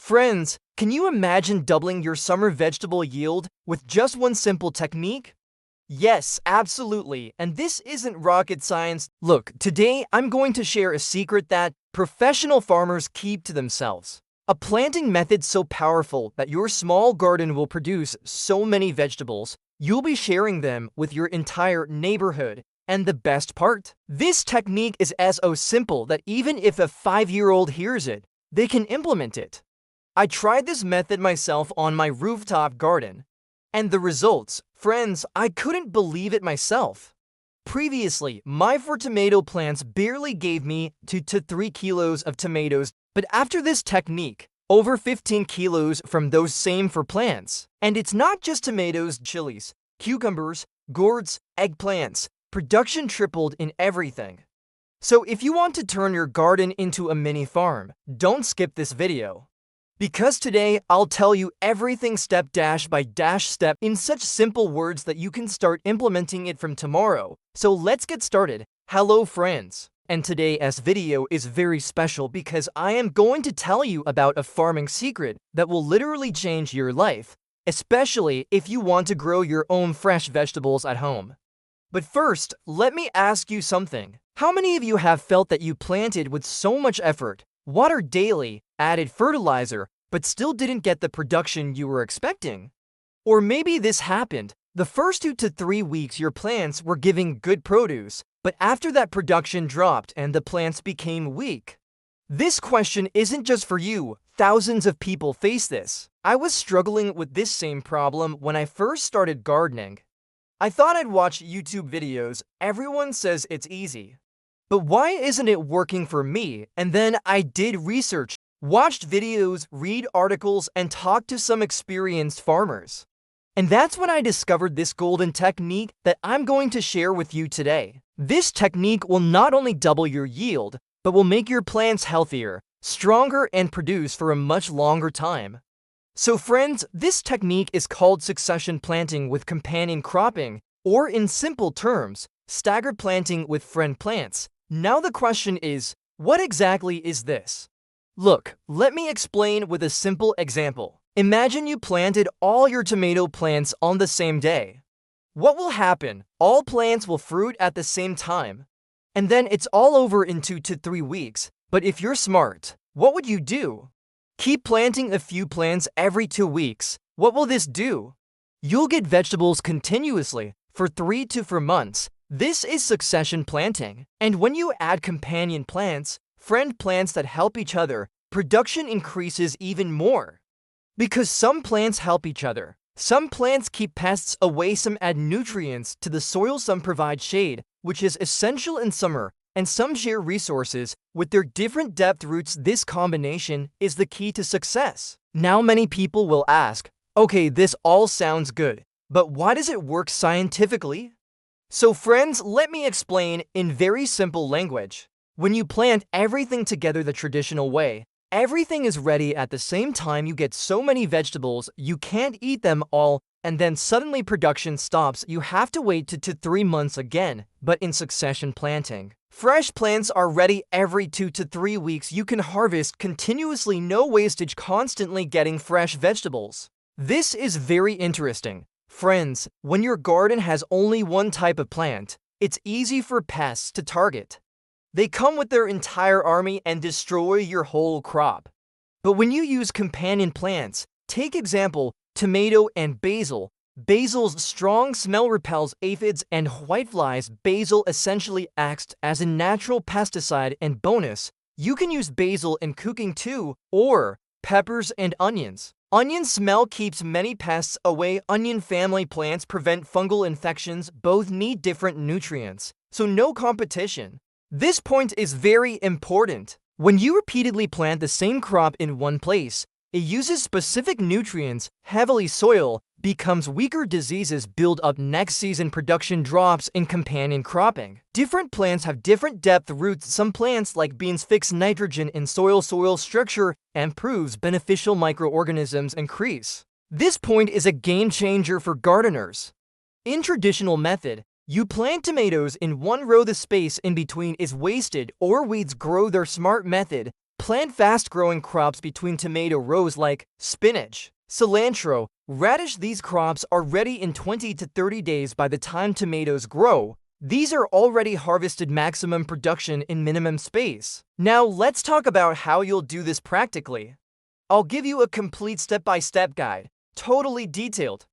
Friends, can you imagine doubling your summer vegetable yield with just one simple technique? Yes, absolutely, and this isn't rocket science. Look, today I'm going to share a secret that professional farmers keep to themselves. A planting method so powerful that your small garden will produce so many vegetables, you'll be sharing them with your entire neighborhood. And the best part? This technique is so simple that even if a 5-year-old hears it, they can implement it. I tried this method myself on my rooftop garden. And the results, friends, I couldn't believe it myself. Previously, my 4 tomato plants barely gave me 2 to 3 kilos of tomatoes, but after this technique, over 15 kilos from those same 4 plants. And it's not just tomatoes, chilies, cucumbers, gourds, eggplants. Production tripled in everything. So if you want to turn your garden into a mini farm, don't skip this video. Because today, I'll tell you everything step by step in such simple words that you can start implementing it from tomorrow. So let's get started. Hello friends. And today's video is very special because I am going to tell you about a farming secret that will literally change your life, especially if you want to grow your own fresh vegetables at home. But first, let me ask you something. How many of you have felt that you planted with so much effort, watered daily, added fertilizer, but still didn't get the production you were expecting? Or maybe this happened. The first 2 to 3 weeks your plants were giving good produce, but after that production dropped and the plants became weak. This question isn't just for you. Thousands of people face this. I was struggling with this same problem when I first started gardening. I thought I'd watch YouTube videos. Everyone says it's easy. But why isn't it working for me? And then I did research, watched videos, read articles, and talked to some experienced farmers. And that's when I discovered this golden technique that I'm going to share with you today. This technique will not only double your yield, but will make your plants healthier, stronger, and produce for a much longer time. So friends, this technique is called succession planting with companion cropping, or in simple terms, staggered planting with friend plants. Now the question is, what exactly is this? Look, let me explain with a simple example. Imagine you planted all your tomato plants on the same day. What will happen? All plants will fruit at the same time. And then it's all over in 2 to 3 weeks. But if you're smart, what would you do? Keep planting a few plants every 2 weeks. What will this do? You'll get vegetables continuously for 3 to 4 months. This is succession planting. And when you add companion plants, friend plants that help each other, production increases even more. Because some plants help each other. Some plants keep pests away, some add nutrients to the soil, some provide shade, which is essential in summer, and some share resources with their different depth roots. This combination is the key to success. Now many people will ask, okay, this all sounds good, but why does it work scientifically? So friends, let me explain in very simple language. When you plant everything together the traditional way, everything is ready at the same time. You get so many vegetables, you can't eat them all, and then suddenly production stops. You have to wait 2 to 3 months again. But in succession planting, fresh plants are ready every 2 to 3 weeks. You can harvest continuously, no wastage, constantly getting fresh vegetables. This is very interesting. Friends, when your garden has only one type of plant, it's easy for pests to target. They come with their entire army and destroy your whole crop. But when you use companion plants, take example, tomato and basil. Basil's strong smell repels aphids and whiteflies. Basil essentially acts as a natural pesticide, and bonus, you can use basil in cooking too, or peppers and onions. Onion smell keeps many pests away. Onion family plants prevent fungal infections. Both need different nutrients, so no competition. This point is very important. When you repeatedly plant the same crop in one place, it uses specific nutrients, heavily soil, becomes weaker, diseases build up next season, production drops. In companion cropping, different plants have different depth roots. Some plants like beans fix nitrogen in soil structure and proves beneficial microorganisms increase. This point is a game changer for gardeners. In traditional method, you plant tomatoes in one row, the space in between is wasted or weeds grow. Their smart method, Plant fast-growing crops between tomato rows like spinach, cilantro, radish. These crops are ready in 20 to 30 days by the time tomatoes grow. These are already harvested, maximum production in minimum space. Now let's talk about how you'll do this practically. I'll give you a complete step-by-step guide, totally detailed.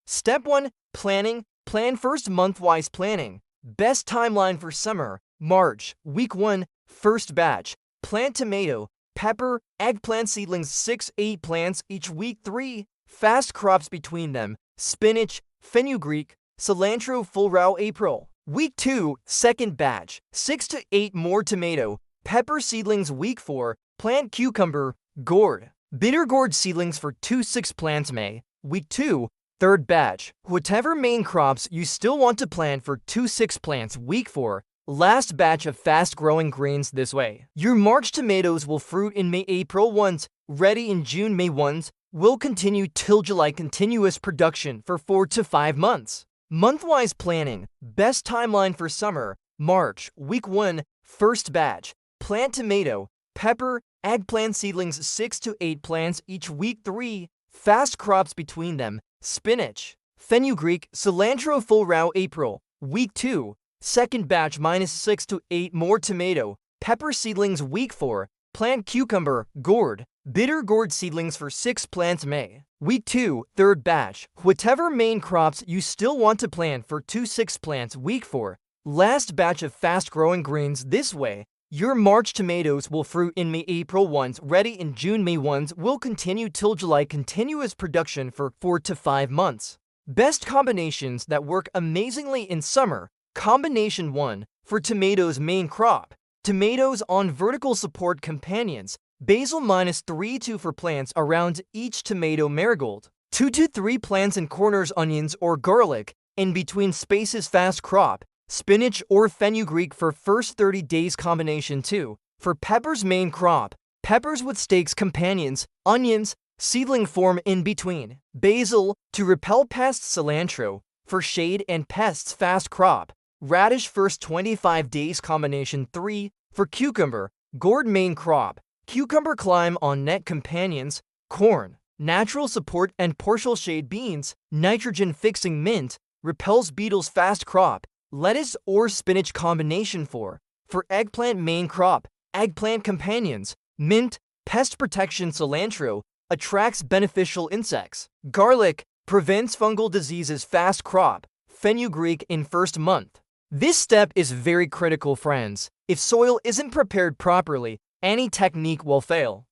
Step 1. Planning. Plan first. Month-wise planning. Best timeline for summer, March. Week 1, first batch. Plant tomato, pepper, eggplant seedlings 6-8 plants each. Week 3, fast crops between them, spinach, fenugreek, cilantro. Full row April. Week 2, second batch, 6 to 8 more tomato, pepper seedlings. Week 4, plant cucumber, gourd, bitter gourd seedlings for 2-6 plants May. Week 2, third batch, whatever main crops you still want to plant for 2-6 plants. Week 4, last batch of fast-growing greens. This way, your March tomatoes will fruit in May. April ones, ready in June. May ones will continue till July. Continuous production for 4 to 5 months. Month-wise planning. Best timeline for summer, March. Week 1, first batch. Plant tomato, pepper, eggplant seedlings 6 to 8 plants each. Week 3, fast crops between them, spinach, fenugreek, cilantro. Full row April. Week 2, second batch, -6 to 8 more tomato, pepper seedlings. Week 4, plant cucumber, gourd, bitter gourd seedlings for 6 plants May. Week 2, third batch, whatever main crops you still want to plant for 2-6 plants. Week 4, last batch of fast-growing greens. This way, your March tomatoes will fruit in May. April ones, ready in June. May ones will continue till July. Continuous production for 4 to 5 months. Best combinations that work amazingly in summer. Combination 1, for tomatoes main crop. Tomatoes on vertical support companions. Basil -3 to 4 plants around each tomato. Marigold 2 to 3 plants in corners. Onions or garlic in between spaces. Fast crop. Spinach or fenugreek for first 30 days. Combination 2, for peppers main crop. Peppers with stakes companions. Onions, seedling form in between. Basil to repel pests. Cilantro for shade and pests. Fast crop. Radish first 25 days. Combination 3, for cucumber. Gourd main crop. Cucumber climb on net companions. Corn, natural support and partial shade. Beans, nitrogen fixing. Mint, repels beetles. Fast crop. Lettuce or spinach. Combination 4, for eggplant main crop. Eggplant companions. Mint, pest protection. Cilantro, attracts beneficial insects. Garlic, prevents fungal diseases. Fast crop. Fenugreek in first month. This step is very critical, friends. If soil isn't prepared properly, any technique will fail.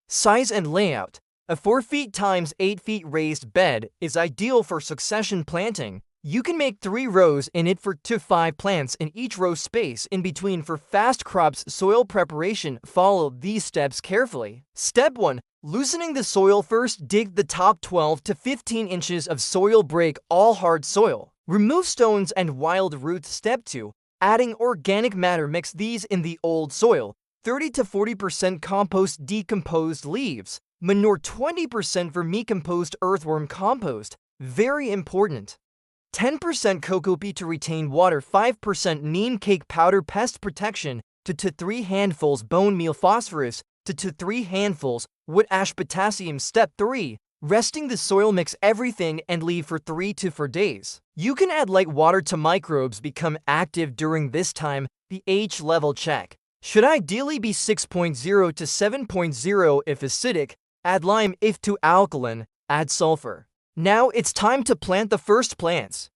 Size and layout. A 4 feet x 8 feet raised bed is ideal for succession planting. You can make 3 rows in it for 2 to 5 plants in each row. Space in between for fast crops. Soil preparation. Follow these steps carefully. Step 1. Loosening the soil. First, dig the top 12 to 15 inches of soil. Break all hard soil. Remove stones and wild roots. Step 2. Adding organic matter. Mix these in the old soil. 30 to 40% compost. Decomposed leaves. Manure 20% vermicompost. Earthworm compost. Very important. 10% cocoa peat to retain water. 5% neem cake powder. Pest protection. 2 to 3 handfuls bone meal. Phosphorus. 2 to 3 handfuls wood ash. Potassium. Step 3. Resting the soil. Mix everything and leave for 3 to 4 days. You can add light water to microbes become active during this time. pH level check should ideally be 6.0 to 7.0 if acidic. Add lime if too alkaline. Add sulfur. Now it's time to plant the first plants.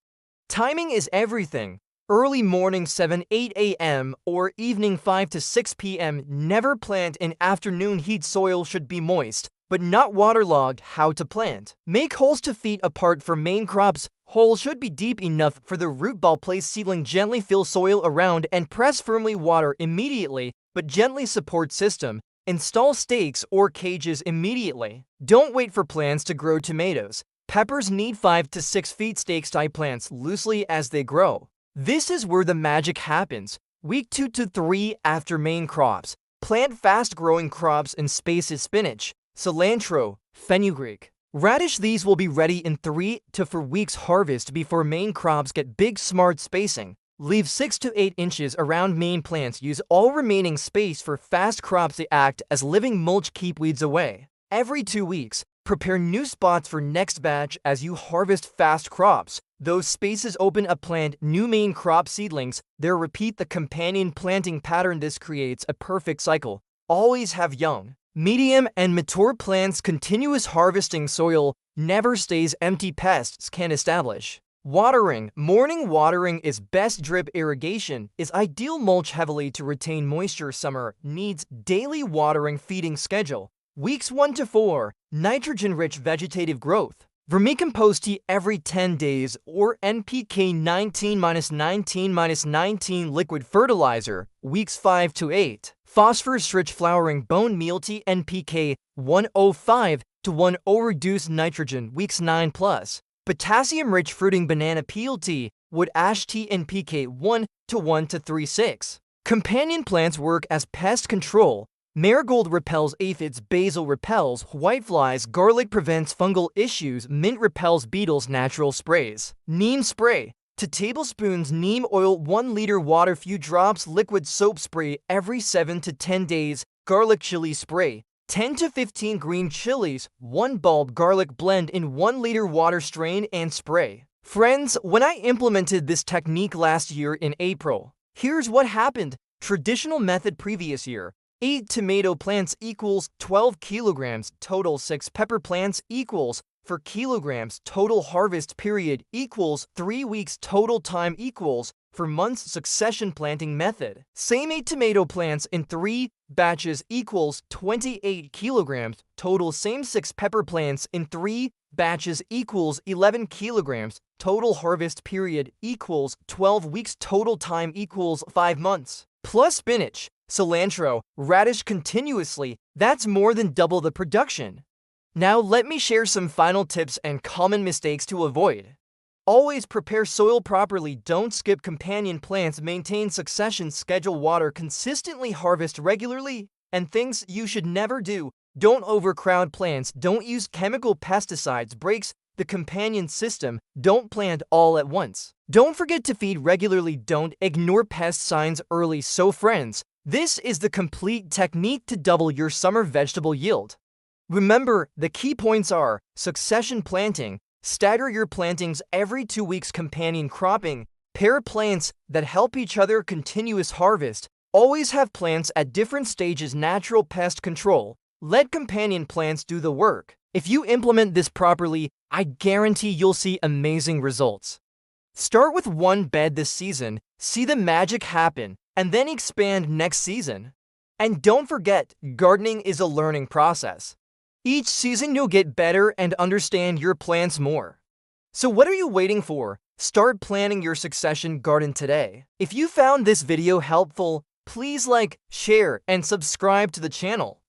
Timing is everything. Early morning 7-8 a.m. or evening 5 to 6 p.m. Never plant in afternoon heat. Soil should be moist, but not waterlogged. How to plant. Make holes 2 feet apart for main crops. Holes should be deep enough for the root ball. Place seedling. Gently fill soil around and press firmly. Water immediately, but gently. Support system. Install stakes or cages immediately. Don't wait for plants to grow. Tomatoes, peppers need 5 to 6 feet. Stakes tie plants loosely as they grow. This is where the magic happens. Week 2 to 3 after main crops. Plant fast-growing crops in spaces. Spinach, cilantro, fenugreek, radish. These will be ready in 3 to 4 weeks. Harvest before main crops get big. Smart spacing. Leave 6 to 8 inches around main plants. Use all remaining space for fast crops to act as living mulch. Keep weeds away. Every 2 weeks, prepare new spots for next batch as you harvest fast crops. Those spaces open up plant new main crop seedlings. There repeat the companion planting pattern. This creates a perfect cycle. Always have young, medium, and mature plants. Continuous harvesting soil never stays empty. Pests can establish. Watering. Morning watering is best. Drip irrigation is ideal. Mulch heavily to retain moisture. Summer needs daily watering. Feeding schedule. Weeks 1 to 4, nitrogen-rich vegetative growth. Vermicompost every 10 days or NPK 19-19-19 liquid fertilizer. Weeks 5 to 8. Phosphorus-rich flowering bone meal tea NPK 105 to 10 reduced nitrogen. Weeks 9 plus. Potassium-rich fruiting banana peel tea, wood ash tea NPK 1 to 1 to 36. Companion plants work as pest control. Marigold repels aphids, basil repels whiteflies, garlic prevents fungal issues, mint repels beetles. Natural sprays. Neem spray. 2 tablespoons neem oil, 1 liter water, few drops liquid soap spray every 7 to 10 days. Garlic chili spray. 10 to 15 green chilies, 1 bulb garlic blend in 1 liter water, strain and spray. Friends, when I implemented this technique last year in April, here's what happened. Traditional method previous year. 8 tomato plants equals 12 kilograms, total 6 pepper plants equals 4 kilograms, total harvest period equals 3 weeks, total time equals 4 months. Succession planting method. Same 8 tomato plants in 3 batches equals 28 kilograms, total same 6 pepper plants in 3 batches equals 11 kilograms, total harvest period equals 12 weeks, total time equals 5 months. Plus spinach, cilantro, radish continuously, that's more than double the production. Now let me share some final tips and common mistakes to avoid. Always prepare soil properly. Don't skip companion plants. Maintain succession. Schedule water consistently. Harvest regularly. And things you should never do. Don't overcrowd plants. Don't use chemical pesticides. Breaks the companion system. Don't plant all at once. Don't forget to feed regularly. Don't ignore pest signs early. So friends, this is the complete technique to double your summer vegetable yield. Remember, the key points are succession planting, stagger your plantings every 2 weeks, companion cropping, pair plants that help each other, continuous harvest, always have plants at different stages, natural pest control, let companion plants do the work. If you implement this properly, I guarantee you'll see amazing results. Start with 1 bed this season, see the magic happen, and then expand next season. And don't forget, gardening is a learning process. Each season you'll get better and understand your plants more. So what are you waiting for? Start planning your succession garden today. If you found this video helpful, please like, share, and subscribe to the channel.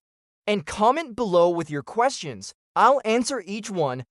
And comment below with your questions. I'll answer each one